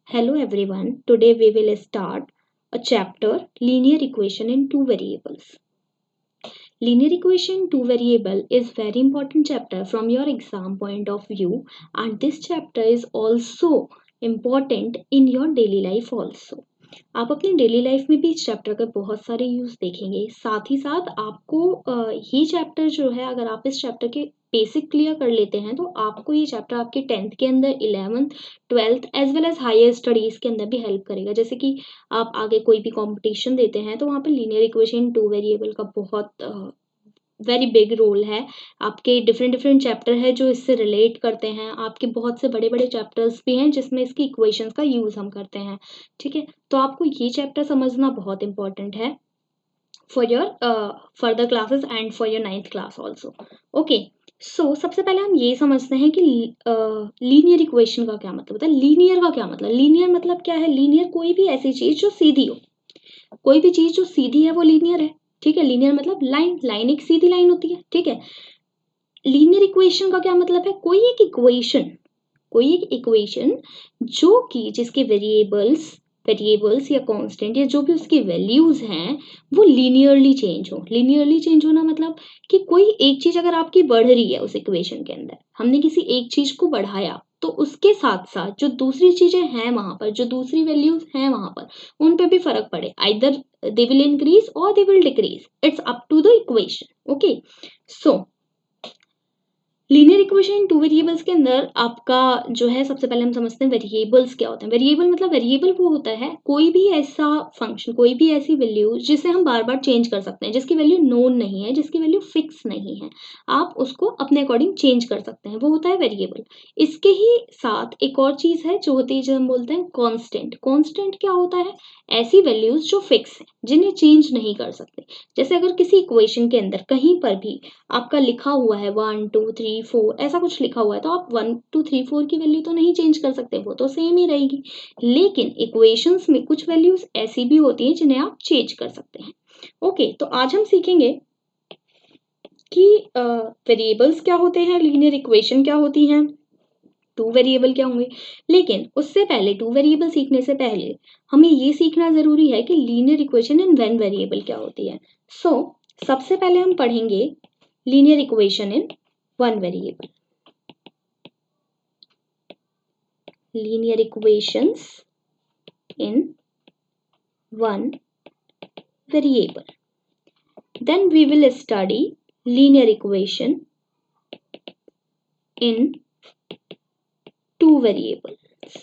Hello everyone, today we will start a chapter linear equation in two variables. Linear equation in two variable is very important chapter from your exam point of view, and this chapter is also important in your daily life also. आप अपनी daily life में भी इस chapter का बहुत सारे use देखेंगे। साथ ही साथ आपको ये चैप्टर जो है, अगर आप इस चैप्टर के बेसिक क्लियर कर लेते हैं तो आपको ये चैप्टर आपके 10th के अंदर, 11th, 12th as well as higher studies के अंदर भी हेल्प करेगा। जैसे कि आप आगे कोई भी कंपटीशन देते हैं तो वहाँ पे लीनियर इक्वेशन टू वेरिएबल का बहुत वेरी बिग रोल है। आपके डिफरेंट डिफरेंट चैप्टर है जो इससे रिलेट करते हैं। आपके बहुत से बड़े बड़े चैप्टर्स भी हैं जिसमें इसकी इक्वेशंस का यूज हम करते हैं। ठीक है, तो आपको ये चैप्टर समझना बहुत इंपॉर्टेंट है for your further classes and for your 9th class also. Okay, so सबसे पहले हम ये समझते हैं कि लीनियर इक्वेशन का क्या मतलब होता है। लीनियर का क्या मतलब, लीनियर मतलब क्या है? लीनियर कोई भी ऐसी चीज जो सीधी हो, कोई भी चीज जो सीधी है वो लीनियर है। ठीक है, लीनियर मतलब लाइन, लाइन एक सीधी लाइन होती है। ठीक है, लीनियर इक्वेशन का क्या मतलब है? कोई एक इक्वेशन जो कि जिसके वेरिएबल्स या कांस्टेंट या जो भी उसकी वैल्यूज हैं वो लीनियरली चेंज हो। लीनियरली चेंज होना मतलब कि कोई एक चीज अगर आपकी बढ़ रही है उस इक्वेशन के अंदर, हमने किसी एक चीज को बढ़ाया तो उसके साथ साथ जो दूसरी चीजें हैं वहां पर, जो दूसरी वैल्यूज हैं वहां पर, उन पे भी फर्क पड़े। आइदर दे विल इंक्रीज और they will decrease, it's up to the equation. Okay, so linear equation two variables के अंदर आपका जो है, सबसे पहले हम समझते हैं वेरिएबल्स क्या होते हैं। वेरिएबल मतलब, वेरिएबल वो होता है कोई भी ऐसा फंक्शन, कोई भी ऐसी वैल्यू जिसे हम बार बार चेंज कर सकते हैं, जिसकी वैल्यू नोन नहीं है, जिसकी वैल्यू फिक्स नहीं है, आप उसको अपने अकॉर्डिंग चेंज कर सकते हैं, वो होता है वेरिएबल। इसके ही साथ एक और चीज है जो होती है, जो हम बोलते हैं कॉन्स्टेंट। कॉन्स्टेंट क्या होता है? ऐसी वैल्यूज जो फिक्स है, जिन्हें चेंज नहीं कर सकते। जैसे अगर किसी इक्वेशन के अंदर कहीं पर भी आपका लिखा हुआ है 1 2 3 4 ऐसा कुछ लिखा हुआ है, तो आप 1 2 3 4 की वैल्यू तो नहीं चेंज कर सकते, वो तो सेम ही रहेगी। लेकिन इक्वेशंस में कुछ वैल्यूज ऐसी भी होती हैं जिन्हें आप चेंज कर सकते हैं। ओके, तो आज हम सीखेंगे कि वेरिएबल्स क्या होते हैं, लीनियर इक्वेशन क्या होती हैं, टू वेरिएबल क्या होंगे। लेकिन उससे पहले, टू वेरिएबल सीखने से पहले हमें ये सीखना जरूरी है कि linear equation in one variable क्या होती है। सो सबसे पहले हम पढ़ेंगे linear equation in one variable. Linear equations in one variable. Then we will study linear equation in two variables.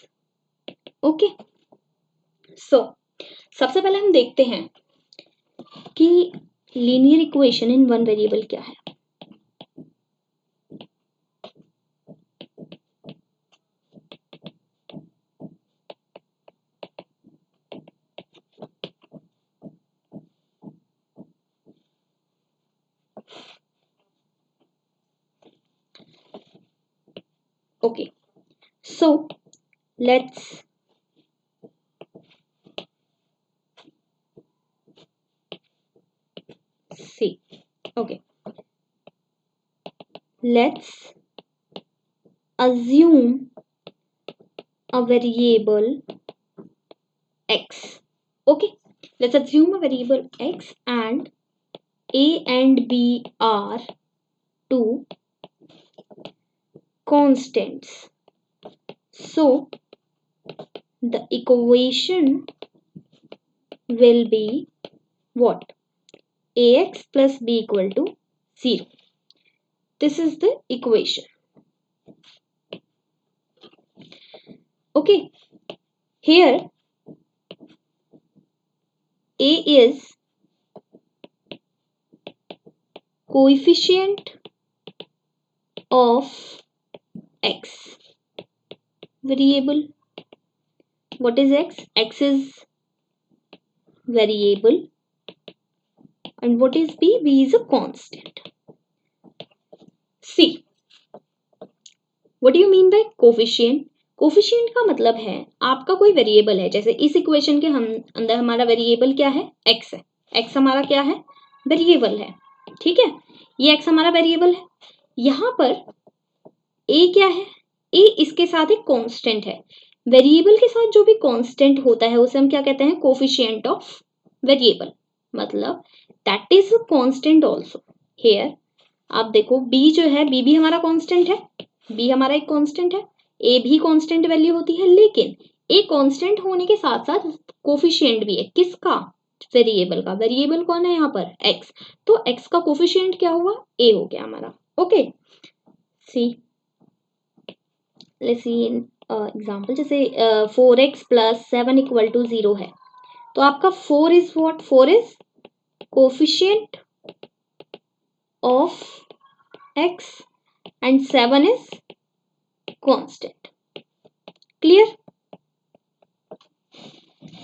Okay. So सबसे पहले हम देखते हैं कि linear equation in one variable क्या है। Okay, so let's see. Okay, let's assume a variable x. Okay, let's assume a variable x and a and b are two constants. So the equation will be what? Ax plus b equal to 0. This is the equation. Okay, here a is coefficient of x variable. What is x? X is variable. And what is b? B is a constant. C. What do you mean by coefficient? Coefficient का मतलब है आपका कोई variable है, जैसे इस equation के हम अंदर हमारा वेरिएबल क्या है? x है। x हमारा क्या है? वेरिएबल है। ठीक है, ये x हमारा वेरिएबल है। यहाँ पर a क्या है? a इसके साथ एक कांस्टेंट है। वेरिएबल के साथ जो भी कांस्टेंट होता है उसे हम क्या कहते हैं, कोफिशिएंट ऑफ वेरिएबल, मतलब that is constant also. Here आप देखो बी जो है, बी भी हमारा कांस्टेंट है, बी हमारा एक कांस्टेंट है, ए भी कांस्टेंट वैल्यू होती है, लेकिन ए कांस्टेंट होने के साथ साथ कोफिशिएंट भी है, किसका, वेरिएबल का। वेरिएबल कौन है यहाँ पर, एक्स, तो एक्स का कोफिशिएंट क्या हुआ, ए हो गया हमारा। Okay, see let's see example, जैसे 4x प्लस 7 इक्वल टू 0 है, तो आपका 4 is what, 4 is coefficient of x and 7 is constant. Clear?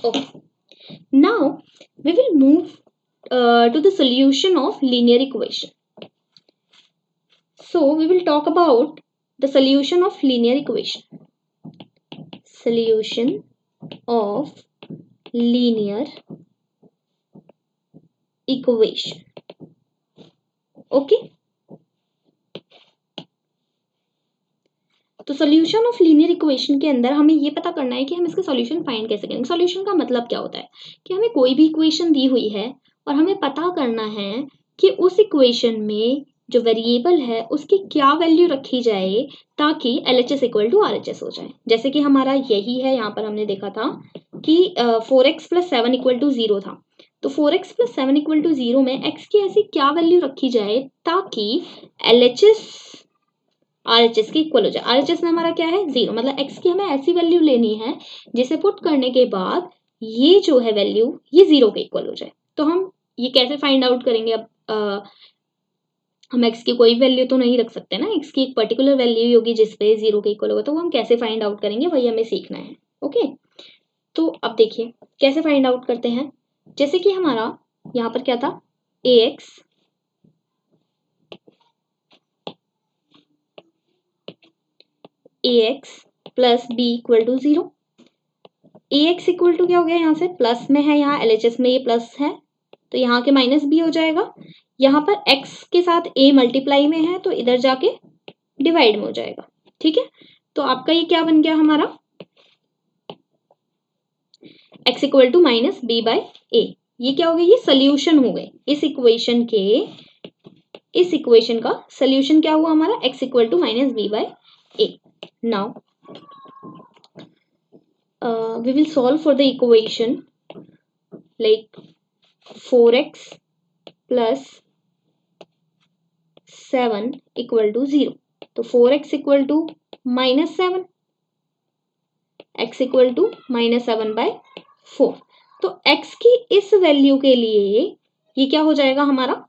Okay. Now we will move to the solution of linear equation. So we will talk about the solution of linear equation. Solution of linear equation. Okay. तो solution of linear equation के अंदर हमें ये पता करना है कि हम इसका सॉल्यूशन फाइंड कैसे करेंगे। सॉल्यूशन का मतलब क्या होता है कि हमें कोई भी इक्वेशन दी हुई है और हमें पता करना है कि उस इक्वेशन में जो वेरिएबल है उसकी क्या वैल्यू रखी जाए ताकि LHS इक्वल टू RHS हो जाए। जैसे कि हमारा यही है, यहाँ पर हमने देखा था कि 4x प्लस 7 इक्वल टू 0 था, तो 4x प्लस 7 इक्वल टू 0 में x की ऐसी क्या वैल्यू रखी जाए ताकि LHS RHS के इक्वल हो जाए। RHS में हमारा क्या है, 0, मतलब x की हमें ऐसी वैल्यू लेनी है जिसे पुट करने के बाद ये जो है वैल्यू ये 0 के इक्वल हो जाए। तो हम ये कैसे फाइंड आउट करेंगे, अब हम x की कोई वैल्यू तो नहीं रख सकते ना, x की एक पर्टिकुलर वैल्यू होगी जिसपे 0 के इक्वल होगा, तो वो हम कैसे फाइंड आउट करेंगे वही हमें सीखना है। ओके, तो अब देखिए कैसे फाइंड आउट करते हैं। जैसे कि हमारा यहाँ पर क्या था, ax plus B equal to 0। ax equal to क्या हो गया, यहाँ से प्लस में है, यहाँ LHS में ये प्लस है तो यहाँ के माइनस बी हो जाएगा। यहाँ पर x के साथ a मल्टीप्लाई में है तो इधर जाके डिवाइड में हो जाएगा। ठीक है, तो आपका ये क्या बन गया हमारा, x equal to minus B by a. ये क्या हो गया, ये सोल्यूशन हो गए इस इक्वेशन के, इस इक्वेशन का सोल्यूशन क्या हुआ हमारा, x equal to minus B by A. Now we will solve for the equation like 4x plus 7 equal to 0. तो 4x equal to minus 7, x equal to minus 7 by 4। तो x की इस value के लिए ये क्या हो जाएगा हमारा,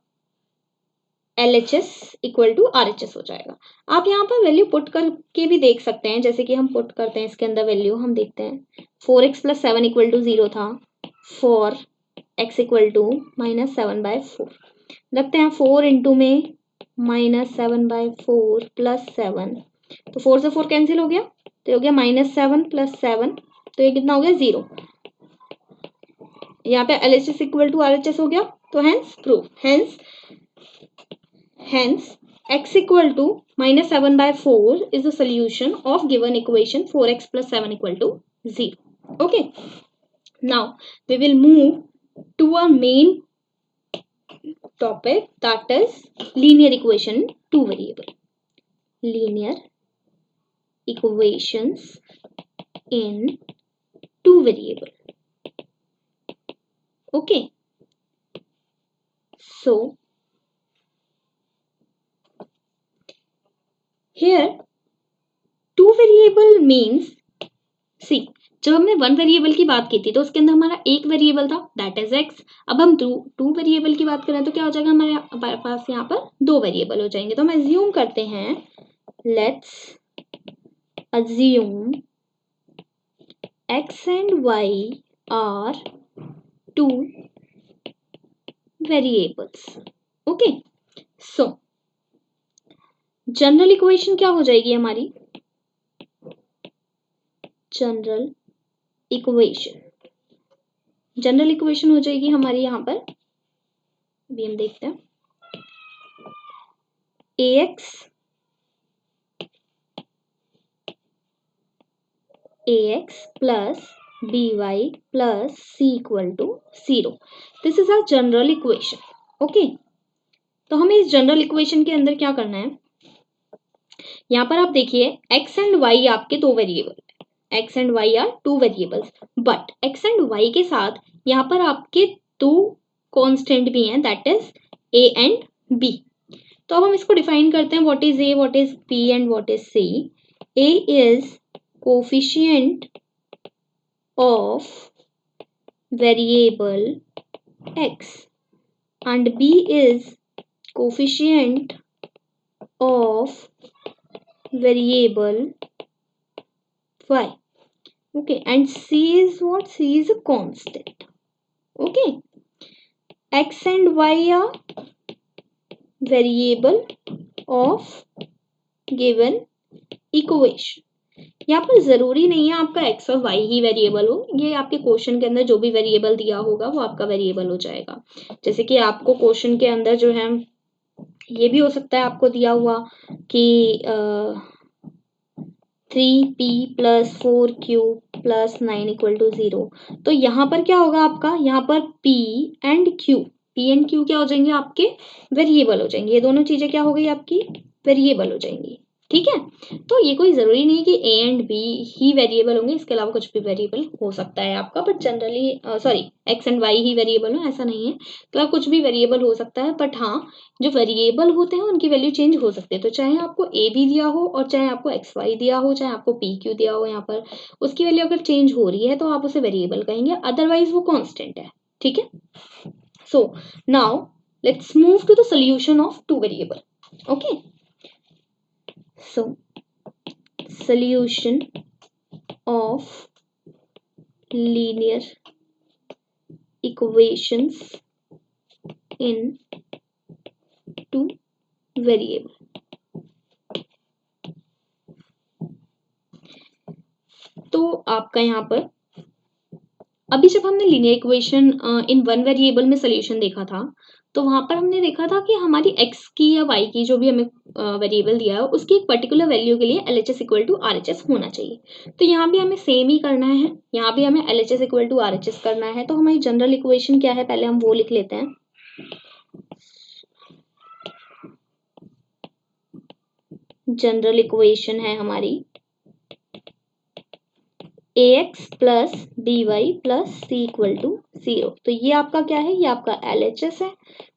LHS इक्वल टू RHS हो जाएगा। आप यहाँ पर वैल्यू पुट करके भी देख सकते हैं, जैसे कि हम पुट करते हैं इसके अंदर वैल्यू, हम देखते हैं 4x प्लस 7 इक्वल टू 0 था, 4x equal to minus 7 bye 4 रखते हैं, 4 इंटू में माइनस 7 बाय 4 प्लस 7, तो 4 से 4 कैंसिल हो गया, तो हो गया माइनस 7 प्लस 7, तो ये कितना हो गया 0। यहाँ पे LHS इक्वल टू RHS हो गया, तो hence proof, hence x equal to minus 7 by 4 is the solution of given equation 4x plus 7 equal to 0. Okay, now we will move to our main topic, that is linear equation in two variable. Linear equations in two variable. Okay, so here two variable means, see, जब हमने one variable की बात की थी तो उसके अंदर हमारा एक वेरिएबल था दैट इज एक्स। अब हम टू वेरिएबल की बात करें तो क्या हो जाएगा, हमारे पास यहाँ पर दो वेरिएबल हो जाएंगे। तो हम अज्यूम करते हैं, let's assume X and Y are two variables. Okay, so general equation क्या हो जाएगी हमारी, जनरल इक्वेशन हो जाएगी हमारी यहाँ पर, अभी हम देखते हैं, ax plus by plus c equal to 0. This is our general equation. Okay, तो हमें इस जनरल इक्वेशन के अंदर क्या करना है, यहाँ पर आप देखिए x एंड y आपके दो variable, x and y are two variables, but x and y के साथ यहाँ पर आपके दो कांस्टेंट भी हैं, that is a and b. तो अब हम इसको डिफाइन करते हैं, what is a, what is b and what is c. a is coefficient of variable x and b is coefficient of variable y. Okay, and c is what? C is a constant. Okay, x and y are variable of given equation. यहाँ पर जरूरी नहीं है आपका x और y ही variable हो, ये आपके क्वेश्चन के अंदर जो भी वेरिएबल दिया होगा वो आपका वेरिएबल हो जाएगा. जैसे कि आपको क्वेश्चन के अंदर जो है ये भी हो सकता है आपको दिया हुआ कि 3p plus 4q plus 9 equal to 0. तो यहाँ पर क्या होगा आपका, यहाँ पर p एंड q क्या हो जाएंगे, आपके वेरिएबल हो जाएंगे. ये दोनों चीजें क्या हो गई, आपकी वेरिएबल हो जाएंगी. ठीक है, तो ये कोई जरूरी नहीं कि a and b he variable होंगे, इसके अलावा कुछ भी वेरिएबल हो सकता है आपका, but generally sorry x and y he variable हो ऐसा नहीं है. तो कुछ भी वेरिएबल हो सकता है, बट हाँ जो वेरिएबल होते हैं उनकी वैल्यू चेंज हो सकती है. तो चाहे आपको a भी दिया हो और चाहे आपको x y दिया हो, चाहे आपको p q दिया हो, यहाँ पर उसकी वैल्यू अगर चेंज हो रही है तो आप उसे वेरिएबल कहेंगे, अदरवाइज वो कांस्टेंट है. ठीक है, so now let's move to the solution of two variable. Okay, so solution of linear equations in two variable. तो आपका यहाँ पर अभी जब हमने linear equation in one variable में सोल्यूशन देखा था, तो वहां पर हमने देखा था कि हमारी x की या y की जो भी हमें वेरिएबल दिया है उसकी एक पर्टिकुलर वैल्यू के लिए LHS इक्वल टू RHS होना चाहिए. तो यहाँ भी हमें सेम ही करना है, यहाँ भी हमें LHS इक्वल टू RHS करना है. तो हमारी जनरल इक्वेशन क्या है, पहले हम वो लिख लेते हैं. जनरल इक्वेशन है हमारी ax plus by plus c equal to 0. तो ये आपका क्या है, ये आपका LHS है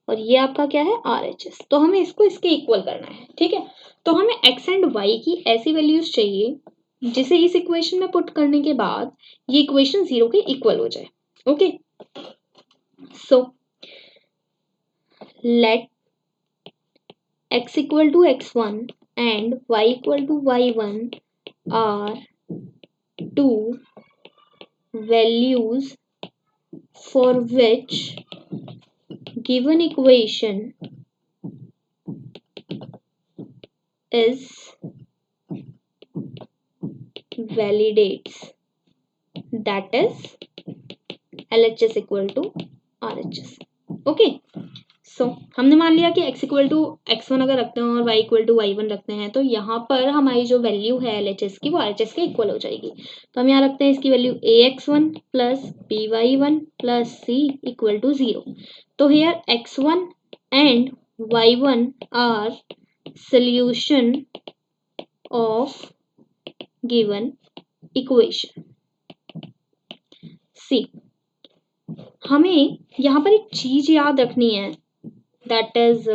और ये आपका क्या है, RHS. तो हमें इसको इसके इक्वल करना है. ठीक है, तो हमें x एंड y की ऐसी वैल्यूज चाहिए जिसे इस इक्वेशन में पुट करने के बाद ये इक्वेशन 0 के इक्वल हो जाए. Okay, so let x equal to x1 and y equal to y1 are two values for which given equation is validates, that is LHS equal to RHS. Okay, so हमने मान लिया कि x equal to x1 अगर रखते हैं और y equal to y1 रखते हैं, तो यहाँ पर हमारी जो वैल्यू है LHS की वो RHS के इक्वल हो जाएगी. तो हम यहाँ रखते हैं इसकी value ax1 plus by1 plus c equal to 0. तो here x1 and y1 are solution of given equation. See, हमें यहाँ पर एक चीज याद रखनी है, दैट इज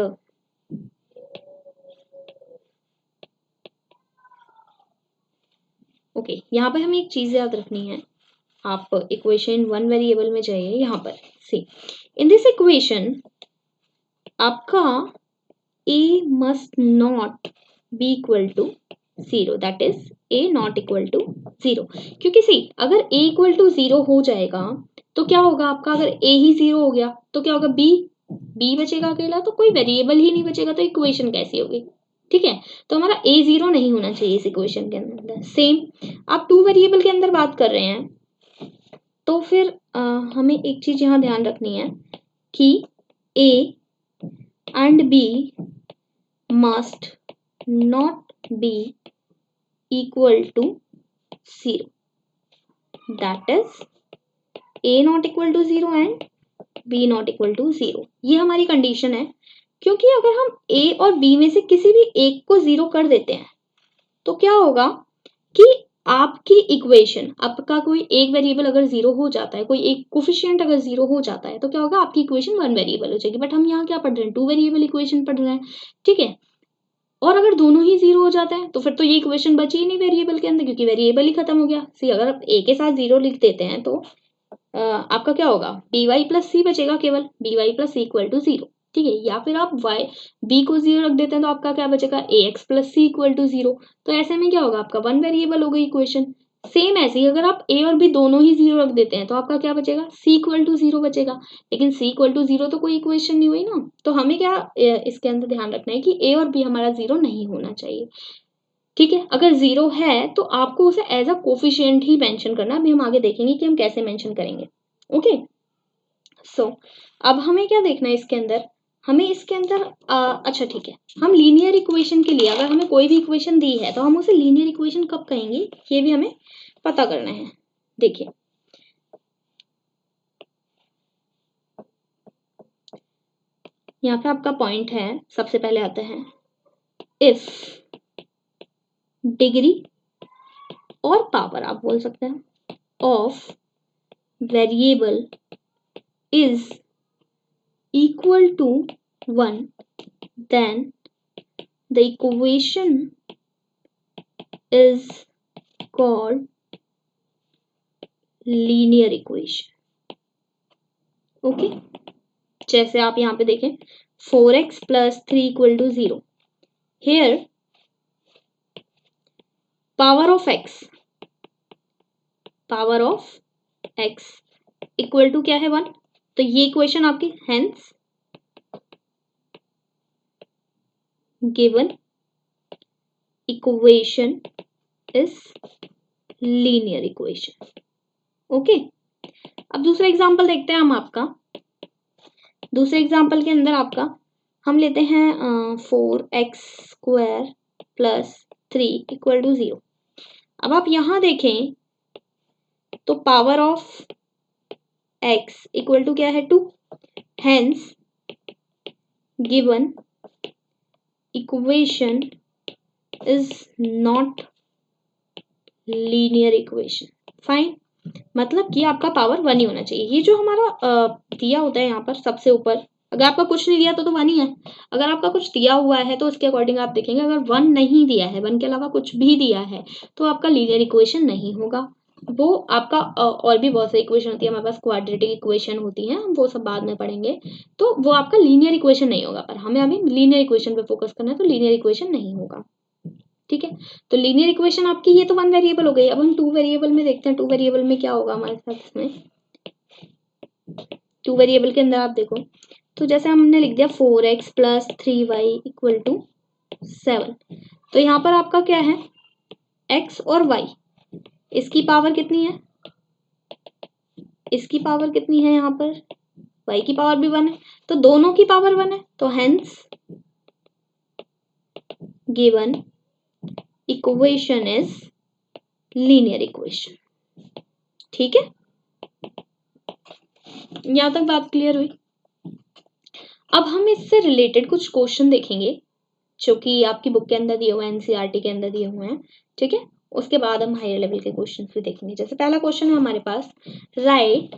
ओके, यहाँ पर हमें एक चीज याद रखनी है. आप इक्वेशन वन वेरिएबल में जाइए, यहाँ पर सी इन दिस इक्वेशन आपका a must not be equal to 0, that is a not equal to 0. क्योंकि सी अगर a इक्वल टू 0 हो जाएगा तो क्या होगा आपका, अगर a ही 0 हो गया तो क्या होगा, b बचेगा अकेला, तो कोई वेरिएबल ही नहीं बचेगा, तो इक्वेशन कैसी होगी. ठीक है, तो हमारा a 0 नहीं होना चाहिए इस इक्वेशन के अंदर. सेम आप टू वेरिएबल के अंदर बात कर रहे हैं, तो फिर हमें एक चीज यहाँ ध्यान रखनी है कि a and b must not be equal to 0. That is a not equal to 0 and b not equal to 0। ये हमारी कंडीशन है, क्योंकि अगर हम a और b में से किसी भी एक को 0 कर देते हैं तो क्या होगा कि आपकी इक्वेशन, आपका कोई एक वेरिएबल अगर 0 हो जाता है, कोई एक कोफिशिएंट अगर 0 हो जाता है तो क्या होगा, आपकी इक्वेशन वन वेरिएबल हो जाएगी। बट हम यहाँ क्या पढ़ रहे हैं, टू वेरिएबल इक्वेशन पढ़ रहे हैं, ठीक है। और अगर दोनों ही 0 हो जाते हैं तो फिर तो ये इक्वेशन बची ही नहीं वेरिएबल के अंदर, क्योंकि वेरिएबल ही खत्म हो गया। सी अगर आप a के साथ 0 लिख देते हैं तो आपका क्या होगा, बी वाई प्लस सी बचेगा, केवल B Y plus C equal to 0, ठीक है। या फिर आप वाई बी को 0 रख देते हैं तो आपका क्या बचेगा, a x plus C equal to 0। तो ऐसे में क्या होगा, आपका वन वेरिएबल हो गई इक्वेशन। सेम ऐसे ही अगर आप ए और बी दोनों ही 0 रख देते हैं तो आपका क्या बचेगा, सी इक्वल टू 0 बचेगा। लेकिन सी इक्वल टू 0 तो कोई इक्वेशन नहीं हुई ना, तो हमें क्या इसके अंदर ध्यान रखना है कि ए और बी हमारा 0 नहीं होना चाहिए, ठीक है। अगर 0 है तो आपको उसे एज अ कोफिशिएंट ही मेंशन करना है। अभी हम आगे देखेंगे कि हम कैसे मेंशन करेंगे, ओके। सो अब हमें क्या देखना है इसके अंदर, हमें इसके अंदर अच्छा ठीक है, हम लीनियर इक्वेशन के लिए अगर हमें कोई भी इक्वेशन दी है तो हम उसे लीनियर इक्वेशन कब कहेंगे, ये भी हमें पता करना है। देखिए यहाँ पे आपका पॉइंट है, सबसे पहले आता है इफ डिग्री और पावर, आप बोल सकते हैं, of variable is equal to 1, then the equation is called linear equation, okay। जैसे आप यहाँ पे देखें 4x plus 3 equal to 0, here power of x equal to क्या है 1, तो ये इक्वेशन आपकी hence given equation is linear equation, okay. अब दूसरा एग्जांपल देखते हैं हम आपका। दूसरे एग्जांपल के अंदर आपका हम लेते हैं 4x square plus 3 equal to 0। अब आप यहाँ देखें तो power of x equal to क्या है 2, hence given equation is not linear equation, fine. मतलब कि आपका पावर 1 ही होना चाहिए। ये जो हमारा दिया होता है यहाँ पर सबसे ऊपर, अगर आपका कुछ नहीं दिया तो 1 ही है। अगर आपका कुछ दिया हुआ है तो उसके अकॉर्डिंग आप देखेंगे, अगर 1 नहीं दिया है, 1 के अलावा कुछ भी दिया है तो आपका लीनियर इक्वेशन नहीं होगा। वो आपका और भी बहुत सारी इक्वेशन होती है हमारे पास, क्वाड्रेटिक इक्वेशन होती है, हम वो सब बाद में पढ़ेंगे। तो वो आपका लीनियर इक्वेशन नहीं होगा, पर हमें अभी लीनियर इक्वेशन पे फोकस करना है, तो लीनियर इक्वेशन नहीं होगा, ठीक है। तो लीनियर इक्वेशन आपकी ये तो वन वेरिएबल हो गई। अब हम टू वेरिएबल में देखते हैं, टू वेरिएबल में क्या होगा हमारे साथ इसमें। टू वेरिएबल के अंदर आप देखो तो जैसे हमने लिख दिया 4x plus 3y equal to 7, तो यहाँ पर आपका क्या है, x और y, इसकी पावर कितनी है, इसकी पावर कितनी है, यहाँ पर y की पावर भी 1 है, तो दोनों की पावर 1 है, तो hence given equation is linear equation, ठीक है। यहां तक बात क्लियर हुई। अब हम इससे रिलेटेड कुछ क्वेश्चन देखेंगे जो कि आपकी बुक के अंदर दिए हुए हैं, एनसीईआरटी के अंदर दिए हुए हैं, ठीक है। उसके बाद हम हायर लेवल के क्वेश्चन भी देखेंगे। जैसे पहला क्वेश्चन है हमारे पास, right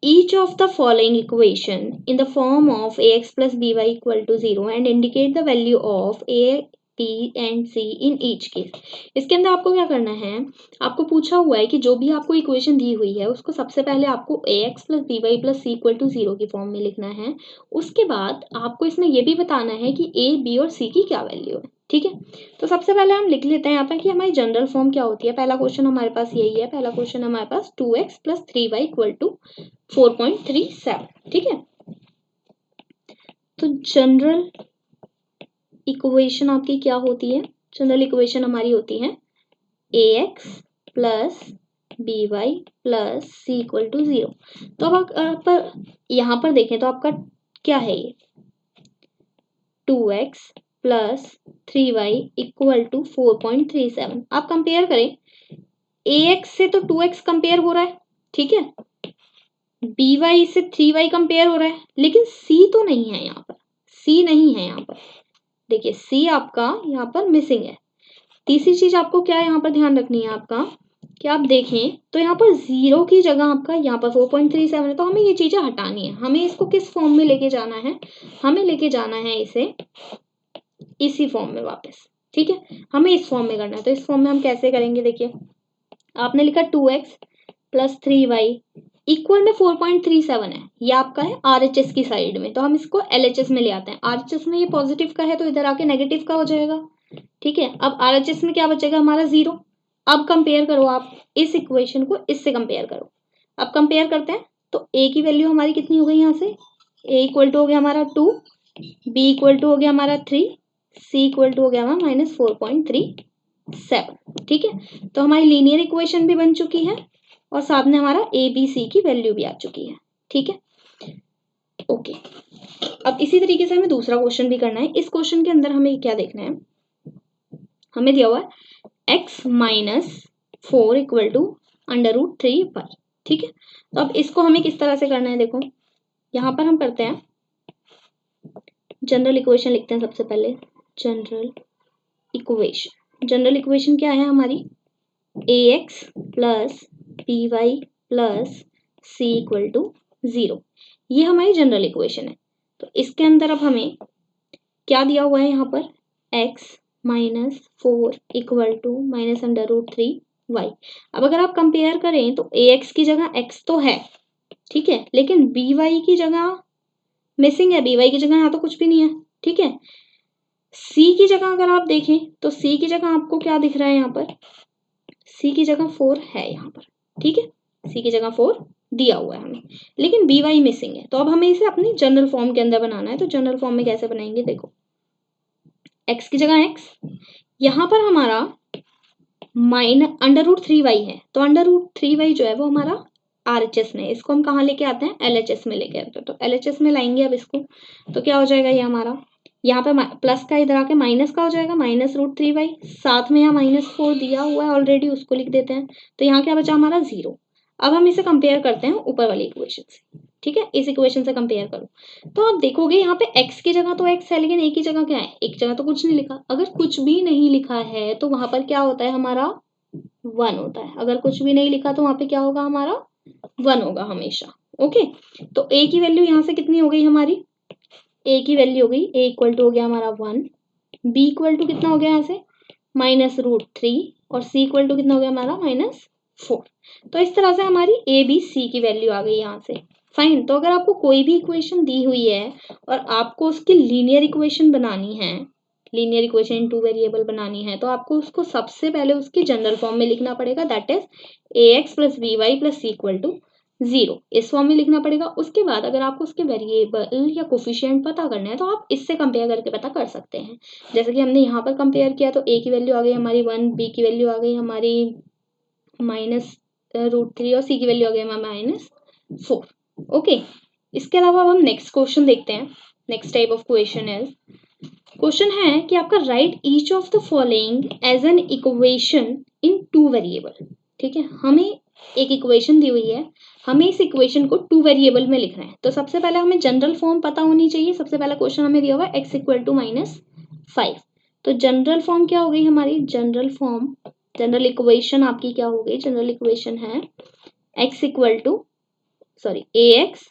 each of the following equation in the form of ax plus by equal to 0 and indicate the value of a b and c in each case। इसके अंदर आपको क्या करना है, आपको पूछा हुआ है कि जो भी आपको इक्वेशन दी हुई है उसको सबसे पहले आपको ax plus by plus c equal to 0 की फॉर्म में लिखना है। उसके बाद आपको इसमें यह भी बताना है कि a b और c की क्या वैल्यू है, ठीक है। तो सबसे पहले हम लिख लेते हैं यहाँ पर कि हमारी जनरल फॉर्म क्या होती है। पहला क्वेश्चन हमारे पास यही है, पहला क्वेश्चन हमारे पास 2x plus 3y equal to 4.37, ठीक है। तो जनरल इक्वेशन आपकी क्या होती है, जनरल इक्वेशन हमारी होती है ax plus B Y plus C equal to 0। तो अब पर यहाँ पर देखें तो आपका क्या है, ये 2x plus 3y equal to 4.37। आप कंपेयर करें ax से तो 2x कंपेयर हो रहा है, ठीक है, by से 3y कंपेयर हो रहा है, लेकिन c तो नहीं है यहाँ पर, c नहीं है यहाँ पर, देखिए c आपका यहाँ पर मिसिंग है। तीसरी चीज आपको क्या यहाँ पर ध्यान रखनी है आपका, कि आप देखें तो यहाँ पर 0 की जगह आपका यहाँ पर 4.37 है, तो हमें ये चीजें हटानी है। हमें इसको किस फॉर्म में लेके जाना है, हमें लेके जाना है इसे इसी फॉर्म में वापस, ठीक है, हमें इस फॉर्म में करना है। तो इस फॉर्म में हम कैसे करेंगे, देखिए आपने लिखा 2x प्लस 3y इक्वल में 4.37 है, ये आपका है RHS की साइड में, तो हम इसको LHS में ले आते हैं। RHS में ये पॉजिटिव का है तो इधर आके नेगेटिव का हो जाएगा, ठीक है। अब RHS में क्या बचेगा हमारा 0। अब कंपेयर करो आप इस इक्वेशन को इससे कंपेयर करो। अब कंपेयर करते हैं तो a की वैल्यू हमारी कितनी हो गई, यहाँ से a इक्वल टू हो गया हमारा 2, b इक्वल टू हो गया हमारा 3, c इक्वल टू हो गया हमारा -4.37, ठीक है। तो हमारी लीनियर इक्वेशन भी बन चुकी है और साथ में हमारा a b c की वैल्यू भी आ चुकी है, ठीक है, ओके। अब इसी तरीके से हमें दूसरा क्वेश्चन भी करना है। इस क्वेश्चन के अंदर हमें क्या देखना है, हमें दिया हुआ है x - 4 इक्वल टू √3y, ठीक है। तो अब इसको हमें किस तरह से करना है, देखो यहाँ पर हम करते हैं जनरल इक्वेशन लिखते हैं सबसे पहले। जनरल इक्वेशन क्या है हमारी, ax plus by plus c equal to 0, ये हमारी जनरल इक्वेशन है। तो इसके अंदर अब हमें क्या दिया हुआ है यहाँ पर, x -4 इक्वल टू -√3y। अब अगर आप कंपेयर करें तो ax की जगह x तो है, ठीक है, लेकिन by की जगह मिसिंग है, by की जगह यहाँ तो कुछ भी नहीं है, ठीक है। c की जगह अगर आप देखें तो c की जगह आपको क्या दिख रहा है यहाँ पर, c की जगह 4 है यहाँ पर, ठीक है, c की जगह 4 दिया हुआ है हमें, लेकिन by मिसिंग है। तो अब हमें इसे अपनी जनरल फॉर्म के अंदर बनाना है। तो जनरल फॉर्म में कैसे बनाएंगे, देखो x की जगह x, यहाँ पर हमारा √3y है, तो √3y जो है वो हमारा RHS में है, इसको हम कहाँ लेके आते हैं, LHS में लेके आते हैं। तो LHS में लाएंगे अब इसको, तो क्या हो जाएगा ये हमारा, यहाँ पे प्लस का इधर आके माइनस का हो जाएगा, -√3y, साथ में यहाँ -4 दिया हुआ है ऑलरेडी, उसको लिख देते हैं। तो यहाँ क्या बचा हमारा 0। अब हम इसे कंपेयर करते हैं ऊपर वाली इक्वेशन से, ठीक है, इस इक्वेशन से कंपेयर करो तो आप देखोगे यहाँ पे x की जगह तो x है, लेकिन a की जगह क्या है, एक जगह तो कुछ नहीं लिखा। अगर कुछ भी नहीं लिखा है तो वहां पर क्या होता है हमारा 1 होता है, अगर कुछ भी नहीं लिखा तो वहां पे क्या होगा हमारा 1 होगा हमेशा, ओके। तो a की वैल्यू यहाँ से कितनी हो गई हमारी, a की वैल्यू हो गई, a इक्वल टू हो गया हमारा 1, b इक्वल टू कितना हो गया यहाँ से -√3 और c इक्वल टू कितना हो गया हमारा -4। तो इस तरह से हमारी a b c की वैल्यू आ गई यहाँ से, फाइन। तो अगर आपको कोई भी इक्वेशन दी हुई है और आपको उसकी लीनियर इक्वेशन बनानी है, लीनियर इक्वेशन इन 2 वेरिएबल बनानी है, तो आपको उसको सबसे पहले उसकी जनरल फॉर्म में लिखना पड़ेगा, that is ax plus by plus c equal to 0, इस फॉर्म में लिखना पड़ेगा। उसके बाद अगर आपको उसके वेरिएबल या कोफिशिएंट पता करना है तो आप इससे कंपेयर करके पता कर सकते हैं। जैसे कि हमने यहाँ पर कंपेयर किया तो a की वैल्यू आ गई हमारी 1, b की वैल्यू आ गई हमारी -√3 और c की वैल्यू आ गई हमारी -4, ओके। इसके अलावा अब हम नेक्स्ट क्वेश्चन देखते हैं। नेक्स्ट टाइप ऑफ क्वेश्चन है कि आपका write each of the following as an equation in 2 variable, ठीक है। हमें एक इक्वेशन दी हुई है, हमें इस इक्वेशन को 2 वेरिएबल में लिखना है। तो सबसे पहले हमें जनरल फॉर्म पता होनी चाहिए। सबसे पहला क्वेश्चन हमें दिया हुआ है x इक्वल टू -5, तो जनरल फॉर्म क्या हो गई हमारी, जनरल इक्वेशन आपकी क्या हो गई, जनरल इक्वेशन है x equal to ax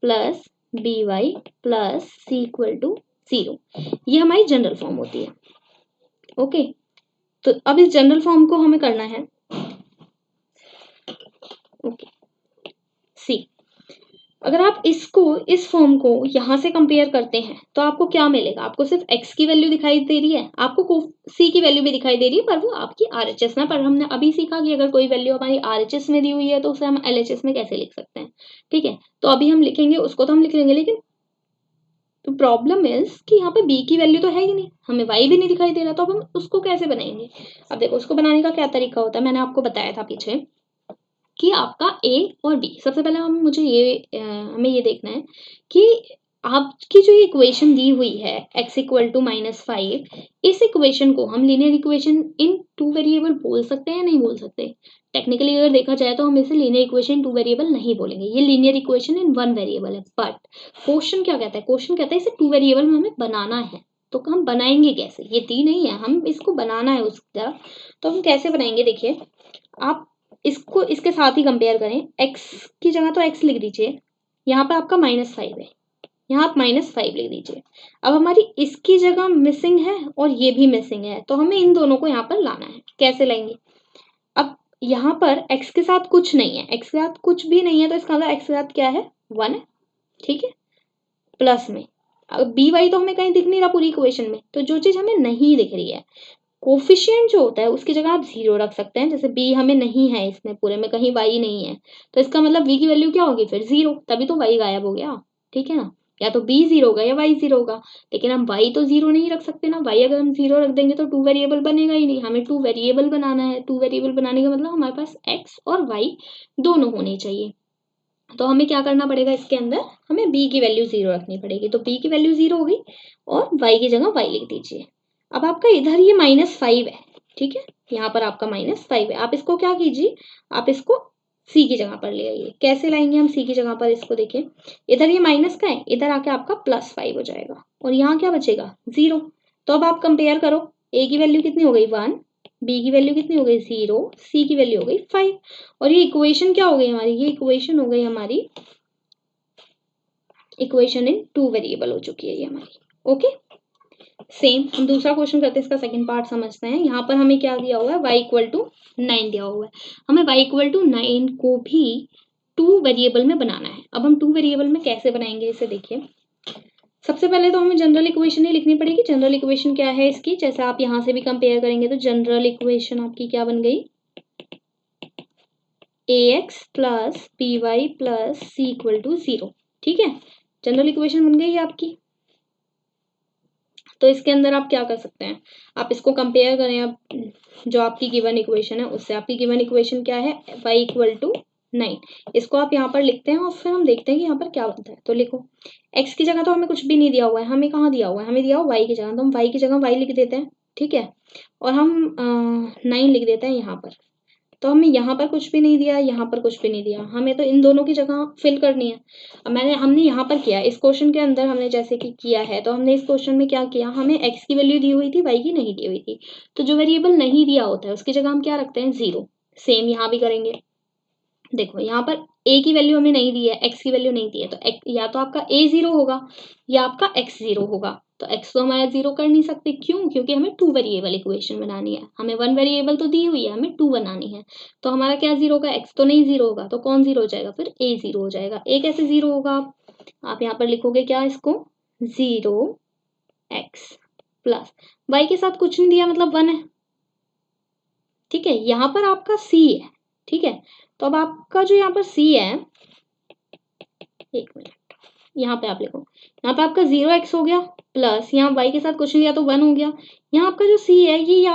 plus by plus c equal to 0, ये हमारी जनरल फॉर्म होती है, ओके। तो अब इस जनरल फॉर्म को हमें करना है, ओके सी। अगर आप इस फॉर्म को यहाँ से कंपेयर करते हैं तो आपको क्या मिलेगा, आपको सिर्फ x की वैल्यू दिखाई दे रही है, आपको c की वैल्यू भी दिखाई दे रही है, पर वो आपकी RHS में। पर हमने अभी सीखा कि अगर कोई वैल्यू हमारी RHS में दी हुई है तो उसे हम LHS में कैसे लिख सकते हैं, ठीक है। तो अभी हम लिखेंगे उसको, तो हम लिख लेंगे, लेकिन तो प्रॉब्लम इज कि यहाँ पे b की वैल्यू तो है ही नहीं, हमें y भी नहीं दिखाई दे रहा, तो अब हम उसको कैसे बनाएंगे। अब देखो उसको बनाने का क्या तरीका होता है, मैंने आपको बताया था पीछे कि आपका a और b, सबसे पहले हमें ये देखना है कि आपकी जो इक्वेशन दी हुई है x इक्वल टू -5, इस इक्वेशन को हम linear equation in two variable बोल सकते हैं या नहीं बोल सकते? टेक्निकली अगर देखा जाए तो हम इसे लीनियर इक्वेशन टू वेरिएबल नहीं बोलेंगे, ये linear equation in one variable है। बट क्वेश्चन क्या कहता है? क्वेश्चन कहता है इसे टू वेरिएबल में हमें बनाना है, तो हम बनाएंगे कैसे? ये दी नहीं है, हम इसको बनाना है उस तरह। तो हम कैसे बनाएंगे? देखिए, आप इसको इसके साथ ही कंपेयर करें। x की जगह तो x लिख दीजिए, यहाँ पर आपका -5 है, यहाँ आप -5 लिख दीजिए। अब हमारी इसकी जगह मिसिंग है और ये भी मिसिंग है, तो हमें इन दोनों को यहाँ पर लाना है। कैसे लाएंगे? अब यहाँ पर x के साथ कुछ नहीं है, x के साथ कुछ भी नहीं है, तो इसका मतलब x के साथ क्या है? 1 है, ठीक है, प्लस में। अब बी वाई तो हमें कहीं दिख नहीं रहा पूरी इक्वेशन में, तो जो चीज हमें नहीं दिख रही है, कोफिशिएंट जो होता है उसकी जगह आप 0 रख सकते हैं। जैसे बी हमें नहीं है, इसमें पूरे में कहीं वाई नहीं है, तो इसका मतलब वी की वैल्यू क्या होगी फिर? 0, तभी तो वाई गायब हो गया, ठीक है ना? या तो बी 0 होगा या वाई 0 होगा, लेकिन हम वाई तो 0 नहीं रख सकते ना। वाई अगर हम 0 रख देंगे तो टू वेरिएबल बनेगा ही नहीं। हमें टू वेरिएबल बनाना है, टू वेरिएबल बनाने का मतलब हमारे पास एक्स और वाई दोनों होने चाहिए। तो हमें क्या करना पड़ेगा? इसके अंदर हमें b की वैल्यू 0 रखनी पड़ेगी, तो b की वैल्यू 0 हो गई और y की जगह y लिख दीजिए। अब आपका इधर ये -5 है, ठीक है, यहाँ पर आपका -5 है। आप इसको क्या कीजिए? आप इसको c की जगह पर ले आइए। कैसे लाएंगे हम c की जगह पर? इसको देखिए, इधर ये माइनस का है, इधर आके आपका +5 हो जाएगा और यहाँ क्या बचेगा? 0। तो अब आप कंपेयर करो, a की वैल्यू कितनी हो गई? 1, b की वैल्यू कितनी हो गई? 0, c की वैल्यू हो गई 5। और ये इक्वेशन क्या हो गई हमारी? ये इक्वेशन हो गई हमारी इक्वेशन इन टू वेरिएबल हो चुकी है ये हमारी। ओके, सेम हम दूसरा क्वेश्चन करते हैं, इसका सेकंड पार्ट समझते हैं। यहाँ पर हमें क्या दिया हुआ है? y इक्वल टू 9 दिया हुआ है। हमें y इक्वल टू 9 को भी टू वेरिएबल में बनाना है। अब हम टू वेरिएबल में कैसे बनाएंगे इसे देखिए। सबसे पहले तो हमें जनरल इक्वेशन ही लिखनी पड़ेगी। जनरल इक्वेशन क्या है इसकी? जैसे आप यहाँ से भी कंपेयर करेंगे तो जनरल इक्वेशन आपकी क्या बन गई? ax plus B Y plus C equal to 0, ठीक है, जनरल इक्वेशन बन गई आपकी। तो इसके अंदर आप क्या कर सकते हैं? आप इसको कंपेयर करें, अब जो आपकी गिवन इक्वेशन है उससे। आपकी गिवन इक्वेशन क्या है? y equal to 9। इसको आप यहाँ पर लिखते हैं और फिर हम देखते हैं कि यहाँ पर क्या बनता है। तो लिखो, x की जगह तो हमें कुछ भी नहीं दिया हुआ है, हमें कहाँ दिया हुआ है? हमें दिया हुआ y की जगह, तो हम y की जगह y लिख देते हैं, ठीक है, और हम 9 लिख देते हैं यहाँ पर। तो हमें यहाँ पर कुछ भी नहीं दिया, यहाँ पर कुछ भी नहीं दिया, हमें तो इन दोनों की जगह फिल करनी है। अब हमने यहाँ पर किया, इस क्वेश्चन के अंदर हमने जैसे कि किया है, तो हमने इस क्वेश्चन में क्या किया? हमें x की वैल्यू दी हुई थी, y की नहीं दी हुई थी। तो जो वेरिएबल नहीं दिया होता है उसकी जगह हम क्या रखते हैं? 0। सेम यहाँ भी करेंगे। देखो, यहाँ पर a की वैल्यू हमें नहीं दी है, x की वैल्यू नहीं दी है, तो या तो आपका a 0 होगा या आपका x 0 होगा। तो x तो हमारा 0 कर नहीं सकते, क्यों? क्योंकि हमें टू वेरिएबल इक्वेशन बनानी है। हमें वन वेरिएबल तो दी हुई है, हमें टू बनानी है। तो हमारा क्या 0 होगा? x तो नहीं 0 होगा, तो कौन 0 हो जाएगा फिर? a 0 हो जाएगा। a कैसे 0 होगा? आप यहाँ पर लिखोगे क्या इसको? 0x प्लस y के साथ कुछ नहीं दिया, मतलब 1 है, ठीक है। यहाँ पर आपका c है, ठीक है, तो अब आपका जो यहाँ पर c है, एक मिनट, यहाँ पे आप लिखो, यहाँ पे आपका 0x हो गया प्लस यहाँ y के साथ कुछ नहीं दिया तो 1 हो गया। यहाँ आपका जो c है ये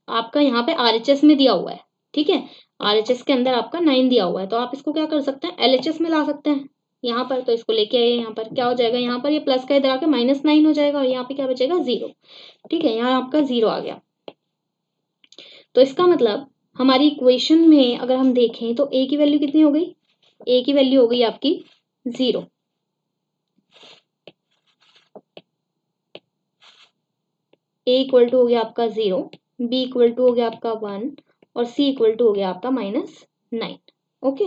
आपका यहाँ पे RHS में दिया हुआ है, ठीक है, RHS के अंदर आपका 9 दिया हुआ है, तो आप इसको क्या कर सकते हैं? LHS में ला सकते हैं यहाँ पर। तो इसको लेके आइए, यहाँ पर क्या हो जाएगा? यहाँ पर ये प्लस का इधर आके -9 हो जाएगा और यहाँ पे क्या बचेगा? 0, ठीक है, यहाँ आपका 0 आ गया। तो इसका मतलब हमारी इक्वेशन में अगर हम देखें तो a की वैल्यू कितनी हो गई? a की वैल्यू हो गई आपकी 0, a इक्वल टू हो गया आपका 0, b इक्वल टू हो गया आपका 1 और c इक्वल टू हो गया आपका -9। ओके,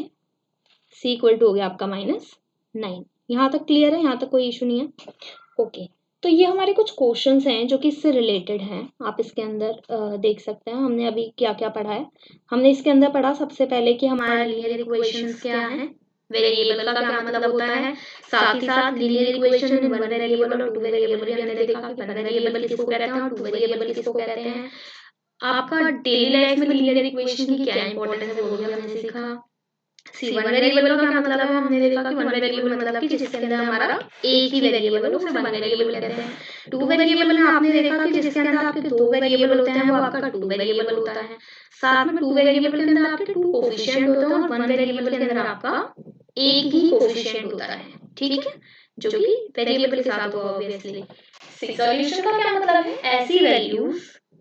c इक्वल टू हो गया आपका -9। यहाँ तक क्लियर है? यहाँ तक कोई इशू नहीं है? ओके, तो ये हमारे कुछ क्वेश्चंस हैं जो कि इससे रिलेटेड हैं। आप इसके अंदर देख सकते हैं हमने अभी क्या क्या पढ़ा है। हमने इसके अंदर पढ़ा सबसे पहले कि हमारा लीनियर इक्वेशंस क्या है, वेरिएबल का क्या मतलब होता है, साथ ही साथ linear equation in one variable और टू वेरिएबल भी हमने देखा कि वन वेरिएबल किसको कहते हैं और टू वेरिएबल किसको कहते हैं। आपका डेली लाइफ में लीनियर इक्वेशन की क्या इंपॉर्टेंस है वो भी हमने सीखा। वन वेरिएबल का क्या मतलब है? हमने देखा कि वन वेरिएबल मतलब कि जिसके अंदर हमारा एक ही वेरिएबल है उसे वन वेरिएबल कहते हैं। टू वेरिएबल में आपने देखा कि जिसके अंदर आपके दो वेरिएबल होते हैं वो आपका टू वेरिएबल होता है। साथ में टू वेरिएबल के अंदर आपके टू कोफिशिएंट होते हैं और वन वेरिएबल के अंदर आपका एक ही कोफिशिएंट होता है, ठीक है। जो कि वेरिएबल के साथ होगा ऑब्वियसली। सॉल्यूशन का क्या मतलब है? ऐसी वैल्यूज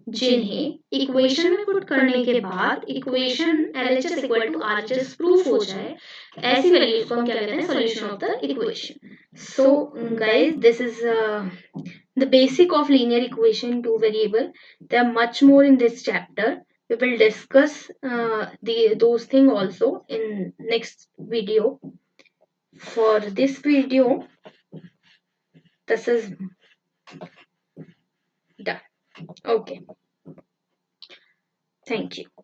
जिन्हें इक्वेशन में पुट करने के बाद equation LHS equal to RHS proof हो जाए, ऐसी वैल्यूज को हम क्या कहते हैं? Solution of the equation. So guys, this is the basic of linear equation to variable. There are much more in this chapter. We will discuss those things also in next video. For this video, this is done. Okay, thank you.